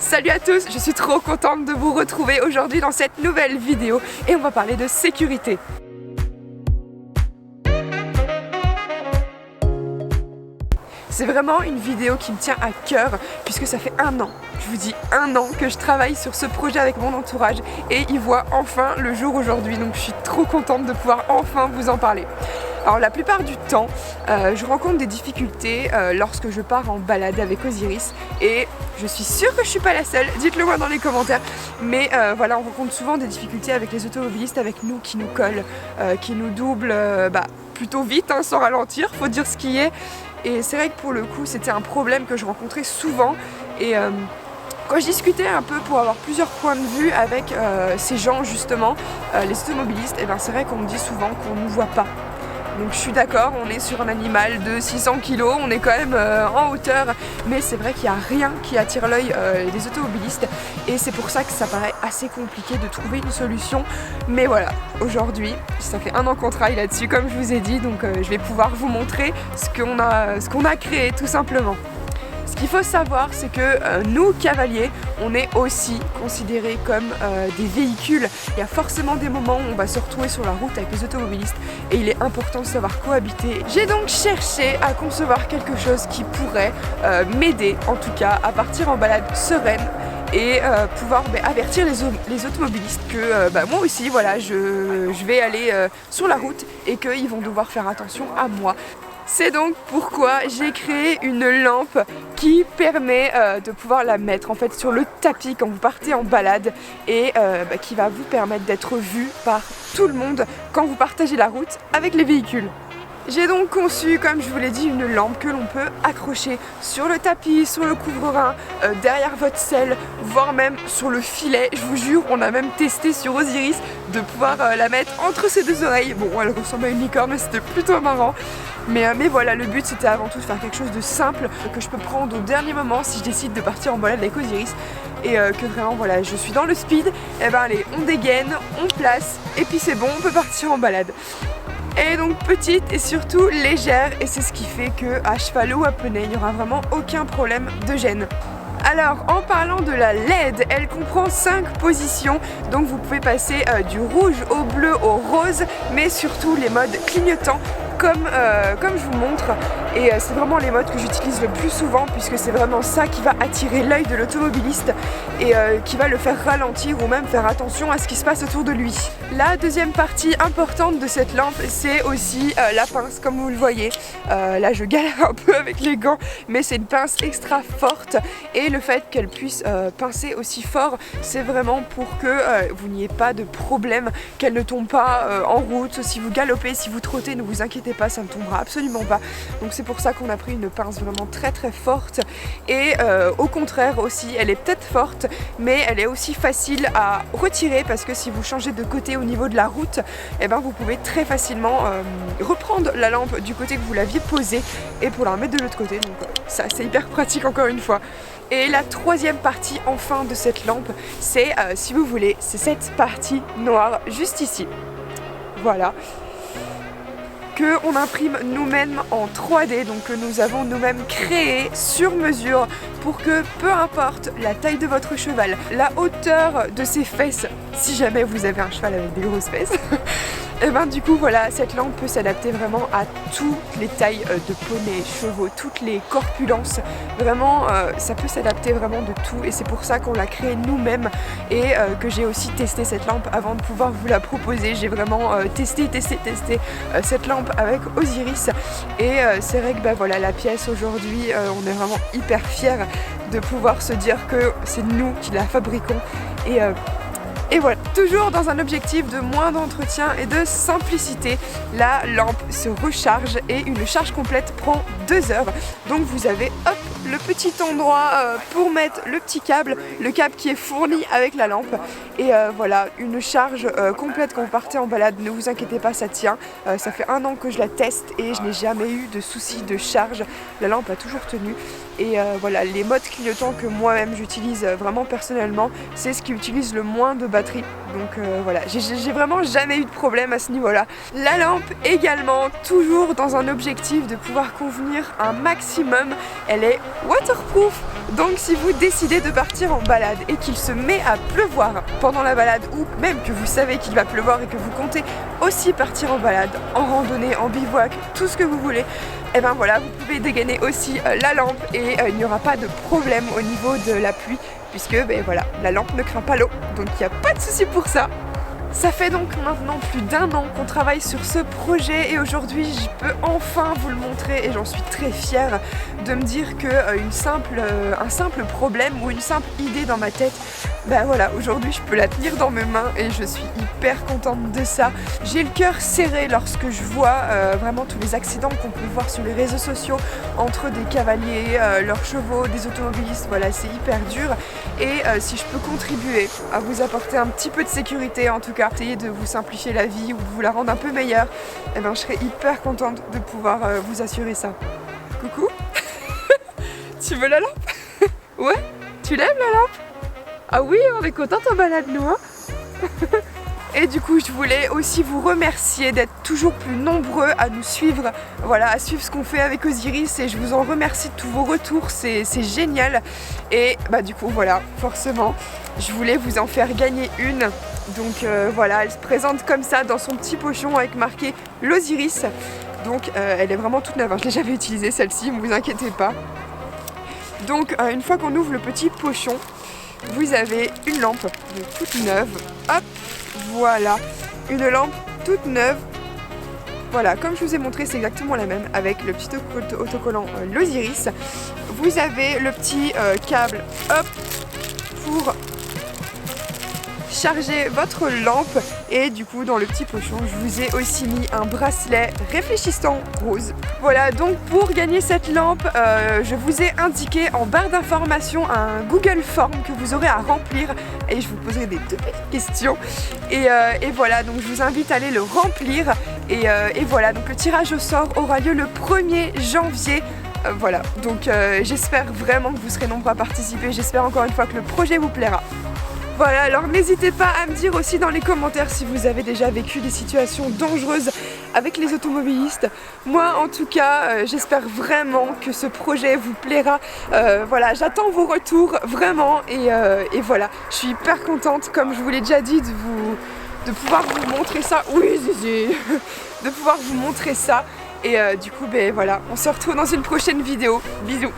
Salut à tous, je suis trop contente de vous retrouver aujourd'hui dans cette nouvelle vidéo et on va parler de sécurité. C'est vraiment une vidéo qui me tient à cœur puisque ça fait un an, je vous dis un an que je travaille sur ce projet avec mon entourage et il voit enfin le jour aujourd'hui, donc je suis trop contente de pouvoir enfin vous en parler. Alors la plupart du temps, je rencontre des difficultés lorsque je pars en balade avec Osiris et je suis sûre que je suis pas la seule, dites-le moi dans les commentaires, mais voilà, on rencontre souvent des difficultés avec les automobilistes, avec nous qui nous collent, qui nous doublent plutôt vite sans ralentir, faut dire ce qui est. Et c'est vrai que pour le coup c'était un problème que je rencontrais souvent et quand je discutais un peu pour avoir plusieurs points de vue avec ces gens justement, les automobilistes, et c'est vrai qu'on me dit souvent qu'on ne nous voit pas. Donc je suis d'accord, on est sur un animal de 600 kg, on est quand même en hauteur, mais c'est vrai qu'il n'y a rien qui attire l'œil des automobilistes et c'est pour ça que ça paraît assez compliqué de trouver une solution. Mais voilà, aujourd'hui, ça fait un an qu'on travaille là-dessus comme je vous ai dit, donc je vais pouvoir vous montrer ce qu'on a créé tout simplement. Ce qu'il faut savoir, c'est que nous, cavaliers, on est aussi considérés comme des véhicules. Il y a forcément des moments où on va se retrouver sur la route avec les automobilistes et il est important de savoir cohabiter. J'ai donc cherché à concevoir quelque chose qui pourrait m'aider, en tout cas, à partir en balade sereine et pouvoir avertir les automobilistes que moi aussi, voilà, je vais aller sur la route et qu'ils vont devoir faire attention à moi. C'est donc pourquoi j'ai créé une lampe qui permet de pouvoir la mettre en fait sur le tapis quand vous partez en balade et qui va vous permettre d'être vu par tout le monde quand vous partagez la route avec les véhicules. J'ai donc conçu, comme je vous l'ai dit, une lampe que l'on peut accrocher sur le tapis, sur le couvre-rein, derrière votre selle, voire même sur le filet. Je vous jure, on a même testé sur Osiris de pouvoir la mettre entre ses deux oreilles. Bon, elle ressemble à une licorne, mais c'était plutôt marrant. Mais voilà, le but c'était avant tout de faire quelque chose de simple que je peux prendre au dernier moment si je décide de partir en balade avec Osiris. Et que vraiment voilà, je suis dans le speed, et allez, on dégaine, on place, et puis c'est bon, on peut partir en balade. Elle est donc petite et surtout légère et c'est ce qui fait qu'à cheval ou à poney, il n'y aura vraiment aucun problème de gêne. Alors en parlant de la LED, elle comprend 5 positions, donc vous pouvez passer du rouge au bleu au rose, mais surtout les modes clignotants comme je vous montre, et c'est vraiment les modes que j'utilise le plus souvent puisque c'est vraiment ça qui va attirer l'œil de l'automobiliste et qui va le faire ralentir ou même faire attention à ce qui se passe autour de lui. La deuxième partie importante de cette lampe, c'est aussi la pince, comme vous le voyez. Là je galère un peu avec les gants, mais c'est une pince extra forte et le fait qu'elle puisse pincer aussi fort, c'est vraiment pour que vous n'ayez pas de problème, qu'elle ne tombe pas en route. Si vous galopez, si vous trottez, ne vous inquiétez pas, ça ne tombera absolument pas. Donc c'est pour ça qu'on a pris une pince vraiment très très forte et au contraire aussi, elle est peut-être forte mais elle est aussi facile à retirer parce que si vous changez de côté au niveau de la route, vous pouvez très facilement reprendre la lampe du côté que vous l'aviez posée et pour la remettre de l'autre côté. Donc ça c'est hyper pratique encore une fois. Et la troisième partie enfin de cette lampe, c'est si vous voulez, c'est cette partie noire juste ici. Voilà. On imprime nous-mêmes en 3D, donc que nous avons nous-mêmes créé sur mesure pour que peu importe la taille de votre cheval, la hauteur de ses fesses, si jamais vous avez un cheval avec des grosses fesses, et du coup voilà, cette lampe peut s'adapter vraiment à toutes les tailles de poneys, chevaux, toutes les corpulences, vraiment ça peut s'adapter vraiment de tout et c'est pour ça qu'on l'a créé nous-mêmes et que j'ai aussi testé cette lampe avant de pouvoir vous la proposer. J'ai vraiment testé cette lampe avec Osiris et c'est vrai que voilà, la pièce aujourd'hui, on est vraiment hyper fiers de pouvoir se dire que c'est nous qui la fabriquons et voilà, toujours dans un objectif de moins d'entretien et de simplicité, la lampe se recharge et une charge complète prend 2 heures. Donc vous avez hop le petit endroit pour mettre le petit câble, le câble qui est fourni avec la lampe. Et voilà, une charge complète quand vous partez en balade, ne vous inquiétez pas, ça tient. Ça fait un an que je la teste et je n'ai jamais eu de soucis de charge. La lampe a toujours tenu. Et voilà, les modes clignotants que moi-même j'utilise vraiment personnellement, c'est ce qui utilise le moins de batterie. Donc voilà, j'ai vraiment jamais eu de problème à ce niveau-là. La lampe également, toujours dans un objectif de pouvoir convenir un maximum, elle est waterproof. Donc si vous décidez de partir en balade et qu'il se met à pleuvoir pendant la balade, ou même que vous savez qu'il va pleuvoir et que vous comptez aussi partir en balade, en randonnée, en bivouac, tout ce que vous voulez, et ben voilà, vous pouvez dégainer aussi la lampe et il n'y aura pas de problème au niveau de la pluie, puisque ben voilà, la lampe ne craint pas l'eau, donc il n'y a pas de souci pour ça. Ça fait donc maintenant plus d'1 an qu'on travaille sur ce projet et aujourd'hui je peux enfin vous le montrer et j'en suis très fière de me dire que un simple problème ou une simple idée dans ma tête, ben voilà, aujourd'hui je peux la tenir dans mes mains et je suis hyper contente de ça. J'ai le cœur serré lorsque je vois vraiment tous les accidents qu'on peut voir sur les réseaux sociaux entre des cavaliers, leurs chevaux, des automobilistes, voilà, c'est hyper dur et si je peux contribuer à vous apporter un petit peu de sécurité, en tout cas essayer de vous simplifier la vie ou de vous la rendre un peu meilleure, et ben je serais hyper contente de pouvoir vous assurer ça. Coucou. Tu veux la lampe? Ouais? Tu l'aimes la lampe? Ah oui, on est contente en balade nous, hein. Et du coup je voulais aussi vous remercier d'être toujours plus nombreux à nous suivre, voilà, à suivre ce qu'on fait avec Osiris et je vous en remercie de tous vos retours, c'est génial. Et bah du coup voilà, forcément je voulais vous en faire gagner une. Donc voilà, elle se présente comme ça dans son petit pochon avec marqué l'Osiris. Donc elle est vraiment toute neuve, hein. Je l'ai jamais utilisée celle-ci, ne vous inquiétez pas. Donc une fois qu'on ouvre le petit pochon, vous avez une lampe toute neuve. Hop, voilà, une lampe toute neuve. Voilà, comme je vous ai montré, c'est exactement la même avec le petit autocollant l'Osiris. Vous avez le petit câble, hop, pour charger votre lampe et du coup dans le petit pochon je vous ai aussi mis un bracelet réfléchissant rose. Voilà, donc pour gagner cette lampe je vous ai indiqué en barre d'informations un Google Form que vous aurez à remplir et je vous poserai des petites questions et voilà, donc je vous invite à aller le remplir et voilà, donc le tirage au sort aura lieu le 1er janvier. Voilà, donc j'espère vraiment que vous serez nombreux à participer, j'espère encore une fois que le projet vous plaira. Voilà, alors n'hésitez pas à me dire aussi dans les commentaires si vous avez déjà vécu des situations dangereuses avec les automobilistes. Moi en tout cas, j'espère vraiment que ce projet vous plaira. Voilà, j'attends vos retours vraiment et voilà, je suis hyper contente, comme je vous l'ai déjà dit, de pouvoir vous montrer ça. Oui, Zizi, de pouvoir vous montrer ça. Et du coup, ben voilà, on se retrouve dans une prochaine vidéo. Bisous.